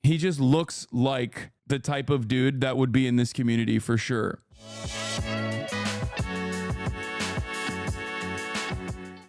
he just looks like the type of dude that would be in this community for sure.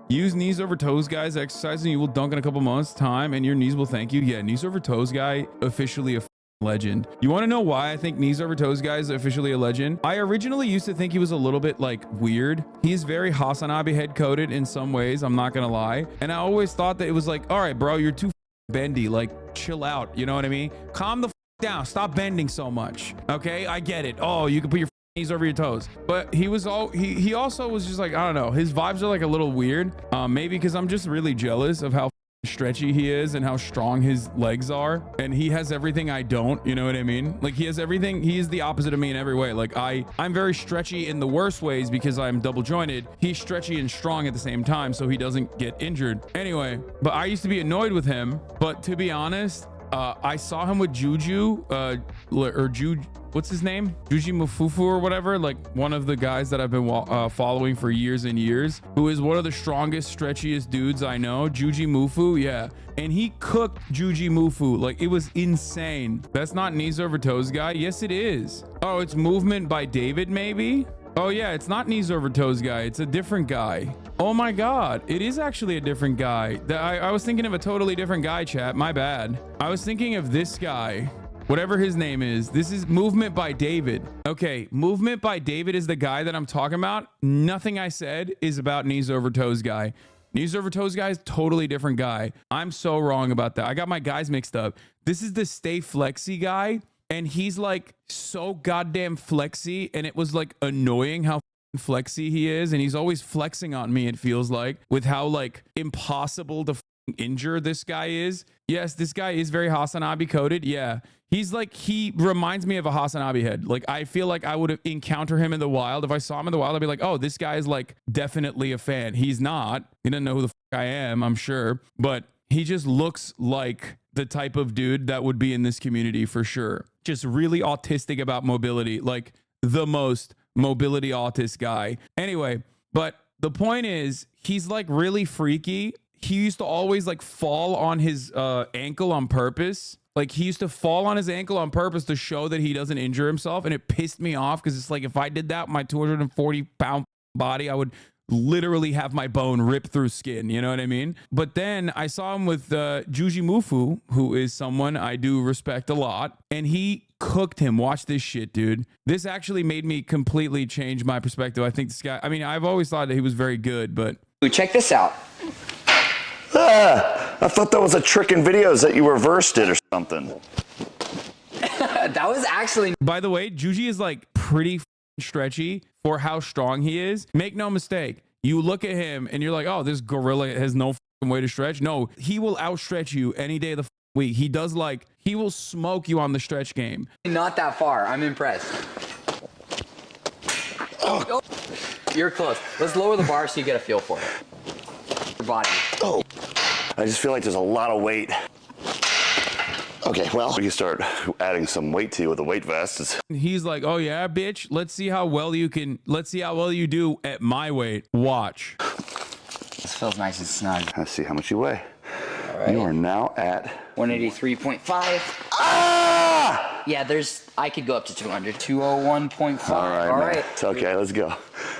Use knees over toes, guys. Exercise and you will dunk in a couple months' time and your knees will thank you. Yeah, knees over toes guy, officially a legend. You want to know why I think knees over toes guy is officially a legend? I originally used to think he was a little bit like weird. He's very HasanAbi head coded in some ways, I'm not gonna lie. And I always thought that it was like, all right, bro, you're too bendy. Like, chill out. You know what I mean? Calm the down. Stop bending so much. Okay, I get it. Oh, you can put your knees over your toes. But he also was just like, I don't know, his vibes are like a little weird. Maybe because I'm just really jealous of how stretchy he is and how strong his legs are, and he has everything I don't, you know what I mean? Like, he has everything. He is the opposite of me in every way. Like, I'm very stretchy in the worst ways because I'm double jointed. He's stretchy and strong at the same time, so he doesn't get injured. Anyway, but I used to be annoyed with him, but to be honest, I saw him with what's his name? Jujimufu or whatever, like one of the guys that I've been following for years and years, who is one of the strongest, stretchiest dudes I know. Jujimufu, yeah. And he cooked Jujimufu. Like, it was insane. That's not knees over toes guy. Yes, it is. Oh, it's movement by David, maybe? Oh yeah, it's not knees over toes guy. It's a different guy. Oh my God, it is actually a different guy. I was thinking of a totally different guy, chat. My bad. I was thinking of this guy, whatever his name is. This is movement by David. Okay, movement by David is the guy that I'm talking about. Nothing I said is about knees over toes guy. Knees over toes guy is totally different guy. I'm so wrong about that. I got my guys mixed up. This is the stay flexy guy. And he's like so goddamn flexy, and it was like annoying how flexy he is, and he's always flexing on me, it feels like, with how like impossible to injure this guy is. Yes, this guy is very HasanAbi coded. Yeah, he's like, he reminds me of a HasanAbi head. Like, I feel like I would encounter him in the wild. If I saw him in the wild, I'd be like, oh, this guy is like definitely a fan. He's not. He doesn't know who the I am, I'm sure, but he just looks like the type of dude that would be in this community for sure. Just really autistic about mobility, like the most mobility autist guy. Anyway, but the point is, he's like really freaky. He used to always like fall on his ankle on purpose. Like, he used to fall on his ankle on purpose to show that he doesn't injure himself. And it pissed me off because it's like, if I did that with my 240-pound body, I would literally have my bone ripped through skin, you know what I mean? But then I saw him with Jujimufu, who is someone I do respect a lot, and he cooked him. Watch this shit, dude. This actually made me completely change my perspective. I think this guy, I mean, I've always thought that he was very good, but check this out. I thought that was a trick in videos that you reversed it or something. That was actually, by the way, Juji is like pretty stretchy for how strong he is. Make no mistake, you look at him and you're like, oh, this gorilla has no way to stretch. No, he will outstretch you any day of the week. He does, like, he will smoke you on the stretch game. not that far. I'm impressed. Oh. You're close. Let's lower the bar so you get a feel for it. Your body. Oh, I just feel like there's a lot of weight. Okay, well, we can start adding some weight to you with a weight vest. He's like, oh yeah, bitch, let's see how well you do at my weight. Watch. This feels nice and snug. Let's see how much you weigh. All right. You are now at 183.5. Ah! Yeah, I could go up to 200. 201.5. All right. Okay, let's go.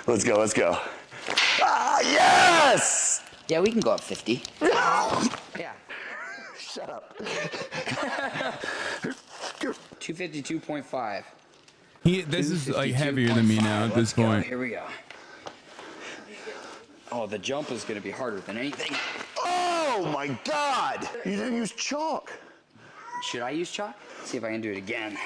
Let's go. Ah, yes! Yeah, we can go up 50. Yeah. Shut up. 252.5. This is like heavier than me now at this point. Here we go. Oh, the jump is going to be harder than anything. Oh my God! You didn't use chalk. Should I use chalk? See if I can do it again.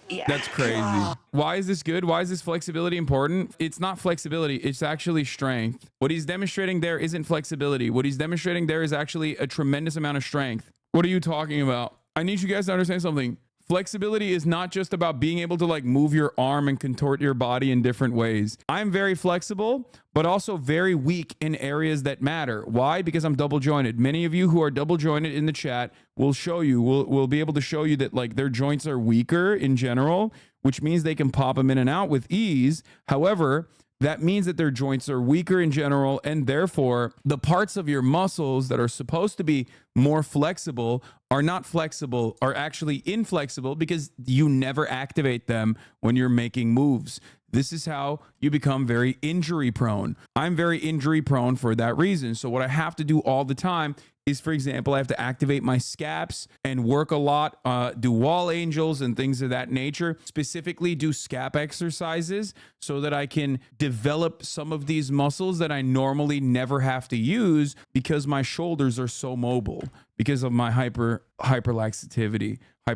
Yeah. That's crazy. Why is this good? Why is this flexibility important? It's not flexibility. It's actually strength. What he's demonstrating there isn't flexibility. What he's demonstrating there is actually a tremendous amount of strength. What are you talking about? I need you guys to understand something. Flexibility is not just about being able to like move your arm and contort your body in different ways. I'm very flexible, but also very weak in areas that matter. Why? Because I'm double jointed. Many of you who are double jointed in the chat will show you, will be able to show you that like their joints are weaker in general, which means they can pop them in and out with ease. However, that means that their joints are weaker in general, and therefore the parts of your muscles that are supposed to be more flexible are not flexible, are actually inflexible because you never activate them when you're making moves. This is how you become very injury prone. I'm very injury prone for that reason. So what I have to do all the time is, for example, I have to activate my scaps and work a lot, do wall angels and things of that nature, specifically do scap exercises so that I can develop some of these muscles that I normally never have to use because my shoulders are so mobile because of my hyperlaxivity. I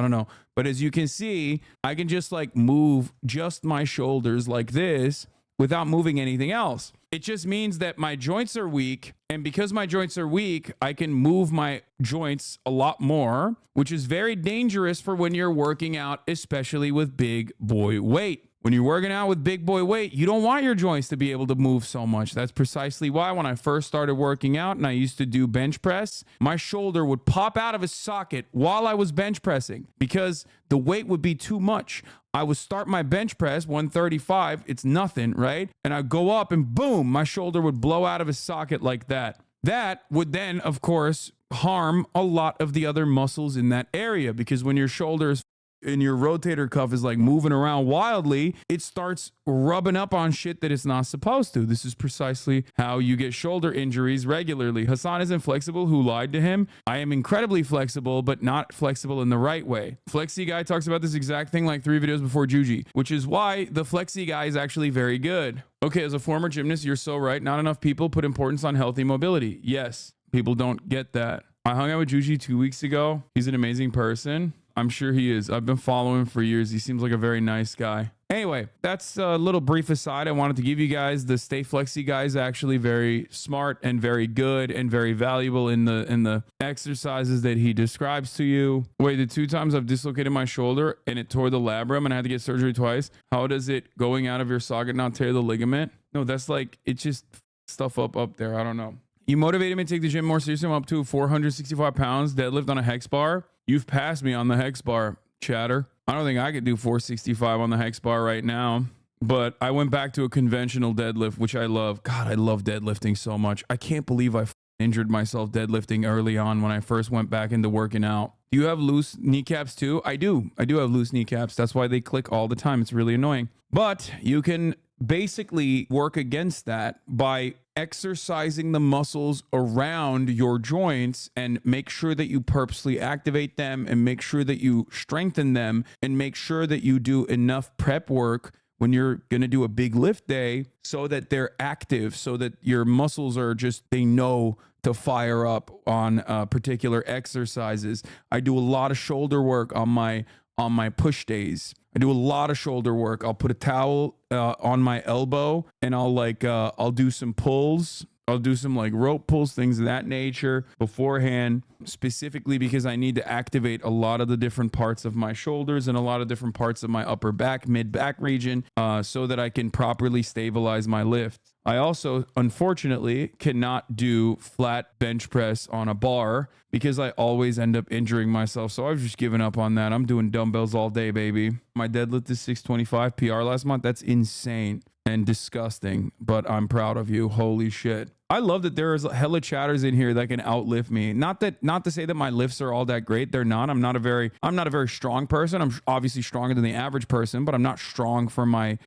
don't know. But as you can see, I can just like move just my shoulders like this without moving anything else. It just means that my joints are weak. And because my joints are weak, I can move my joints a lot more, which is very dangerous for when you're working out, especially with big boy weight. When you're working out with big boy weight, you don't want your joints to be able to move so much. That's precisely why when I first started working out and I used to do bench press, my shoulder would pop out of its socket while I was bench pressing because the weight would be too much. I would start my bench press, 135, it's nothing, right? And I'd go up and boom, my shoulder would blow out of its socket like that. That would then, of course, harm a lot of the other muscles in that area because when your shoulders and your rotator cuff is like moving around wildly, it starts rubbing up on shit that it's not supposed to. This is precisely how you get shoulder injuries regularly. Hasan isn't flexible. Who lied to him? I am incredibly flexible, but not flexible in the right way. Flexi guy talks about this exact thing like 3 videos before Juji, which is why the Flexi guy is actually very good. Okay, as a former gymnast, you're so right. Not enough people put importance on healthy mobility. Yes, people don't get that. I hung out with Juji 2 weeks ago. He's an amazing person. I'm sure he is. I've been following him for years. He seems like a very nice guy. Anyway, that's a little brief aside. I wanted to give you guys the Stay Flexi guy is actually very smart and very good and very valuable in the exercises that he describes to you. Wait, the 2 times I've dislocated my shoulder and it tore the labrum and I had to get surgery twice. How does it going out of your socket not tear the ligament? No, that's like, it's just stuff up there. I don't know. You motivated me to take the gym more seriously. I'm up to 465 pounds, deadlift on a hex bar. You've passed me on the hex bar, chatter. I don't think I could do 465 on the hex bar right now, but I went back to a conventional deadlift, which I love. God, I love deadlifting so much. I can't believe I injured myself deadlifting early on when I first went back into working out. Do you have loose kneecaps too? I do. I do have loose kneecaps. That's why they click all the time. It's really annoying. But you can basically work against that by exercising the muscles around your joints and make sure that you purposely activate them and make sure that you strengthen them and make sure that you do enough prep work when you're going to do a big lift day so that they're active, so that your muscles are just, they know to fire up on particular exercises. I do a lot of shoulder work on my push days. I do a lot of shoulder work. I'll put a towel on my elbow and I'll do some pulls. I'll do some like rope pulls, things of that nature beforehand, specifically because I need to activate a lot of the different parts of my shoulders and a lot of different parts of my upper back, mid back region, so that I can properly stabilize my lift. I also, unfortunately, cannot do flat bench press on a bar because I always end up injuring myself. So I've just given up on that. I'm doing dumbbells all day, baby. My deadlift is 625 PR last month. That's insane and disgusting, but I'm proud of you. Holy shit. I love that there is hella chatters in here that can outlift me. Not to say that my lifts are all that great. They're not. I'm not a very strong person. I'm obviously stronger than the average person, but I'm not strong for my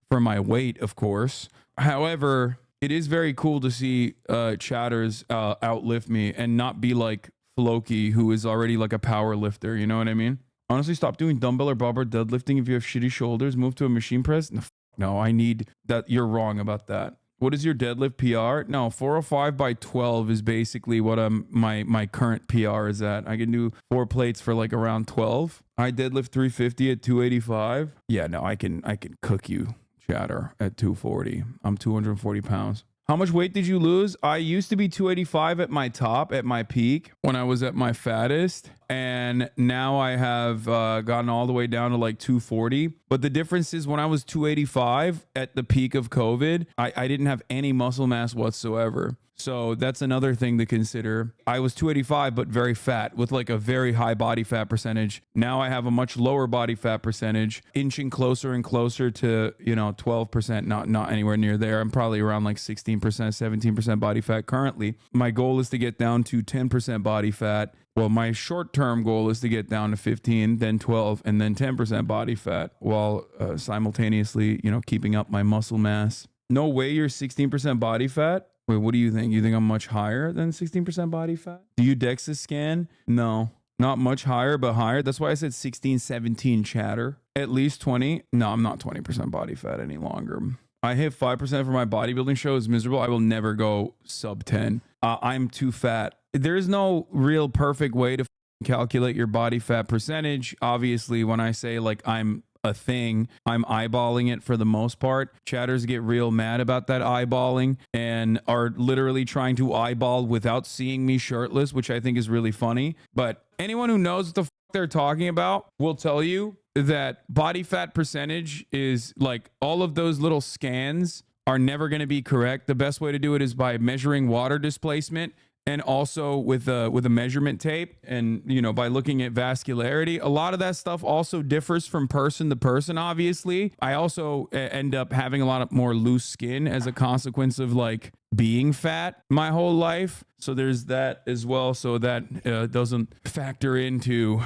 weight, of course. However, it is very cool to see chatters outlift me and not be like Floki, who is already like a power lifter. You know what I mean? Honestly, stop doing dumbbell or barbell deadlifting if you have shitty shoulders. Move to a machine press. No, I need that. You're wrong about that. What is your deadlift PR? No, 405 by 12 is basically what my current PR is at. I can do 4 plates for like around 12. I deadlift 350 at 285. Yeah, no, I can cook you, chatter, at 240. I'm 240 pounds. How much weight did you lose? I used to be 285 at my top, at my peak, when I was at my fattest. and now I have gotten all the way down to like 240. But the difference is when I was 285 at the peak of COVID, I didn't have any muscle mass whatsoever. So that's another thing to consider. I was 285, but very fat with like a very high body fat percentage. Now I have a much lower body fat percentage, inching closer and closer to, 12%, not anywhere near there. I'm probably around like 16%, 17% body fat currently. My goal is to get down to 10% body fat. Well, my short-term goal is to get down to 15, then 12, and then 10% body fat while simultaneously, keeping up my muscle mass. No way you're 16% body fat? Wait, what do you think? You think I'm much higher than 16% body fat? Do you DEXA scan? No, not much higher, but higher. That's why I said 16, 17 chatter. At least 20. No, I'm not 20% body fat any longer. I hit 5% for my bodybuilding show. It's miserable. I will never go sub 10. I'm too fat. There's no real perfect way to calculate your body fat percentage. Obviously, when I say like I'm a thing, I'm eyeballing it for the most part. Chatters get real mad about that eyeballing and are literally trying to eyeball without seeing me shirtless, which I think is really funny. But anyone who knows what the they're talking about will tell you that body fat percentage is like all of those little scans are never going to be correct. The best way to do it is by measuring water displacement, and also with a measurement tape, and by looking at vascularity. A lot of that stuff also differs from person to person. Obviously, I also end up having a lot of more loose skin as a consequence of like being fat my whole life. So there's that as well. So that doesn't factor into,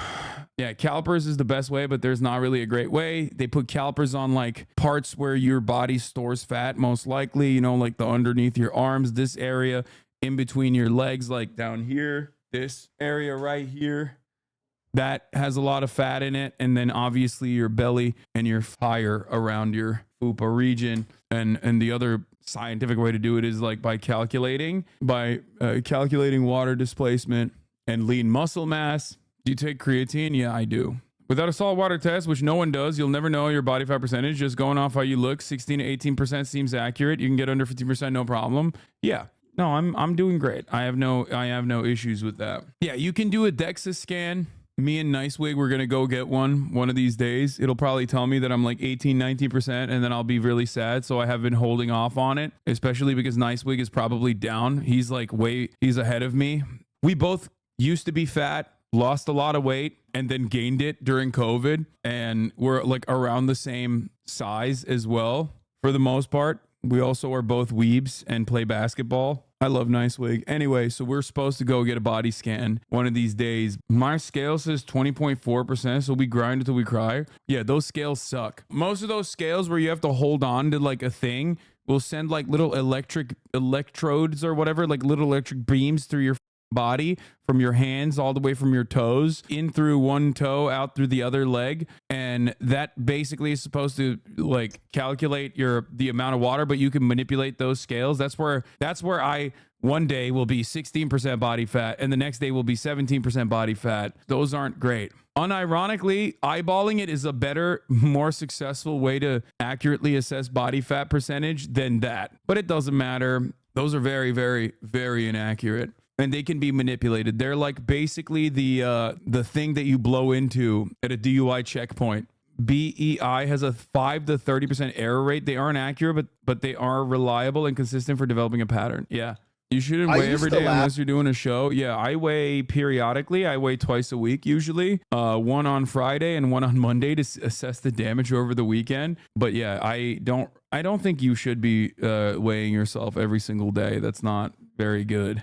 calipers is the best way, but there's not really a great way. They put calipers on like parts where your body stores fat, most likely, like the underneath your arms, this area, in between your legs, like down here, this area right here, that has a lot of fat in it. And then obviously your belly and your thigh around your fupa region. And the other scientific way to do it is like by calculating water displacement and lean muscle mass. Do you take creatine? Yeah, I do. Without a saltwater test, which no one does, you'll never know your body fat percentage. Just going off how you look, 16 to 18% seems accurate. You can get under 15%, no problem. Yeah. No, I'm doing great. I have no issues with that. Yeah, you can do a DEXA scan. Me and Nicewig, we're going to go get one of these days. It'll probably tell me that I'm like 18, 19%, and then I'll be really sad. So I have been holding off on it, especially because Nicewig is probably down. He's ahead of me. We both used to be fat, lost a lot of weight, and then gained it during COVID. And we're like around the same size as well for the most part. We also are both weebs and play basketball. I love Nicewig. Anyway, so we're supposed to go get a body scan one of these days. My scale says 20.4%, so we grind until we cry. Yeah, those scales suck. Most of those scales where you have to hold on to like a thing will send like little electrodes or whatever, like little electric beams through your body, from your hands all the way from your toes, in through one toe, out through the other leg. And that basically is supposed to like calculate the amount of water, but you can manipulate those scales. That's where I one day will be 16% body fat and the next day will be 17% body fat. Those aren't great. Unironically, eyeballing it is a better, more successful way to accurately assess body fat percentage than that. But it doesn't matter. Those are very, very, very inaccurate. And they can be manipulated. They're like basically the thing that you blow into at a DUI checkpoint. BEI has a 5 to 30% error rate. They aren't accurate, but they are reliable and consistent for developing a pattern. Yeah. You shouldn't weigh every day unless you're doing a show. Yeah, I weigh periodically. I weigh twice a week usually. One on Friday and one on Monday to assess the damage over the weekend. But yeah, I don't think you should be weighing yourself every single day. That's not very good.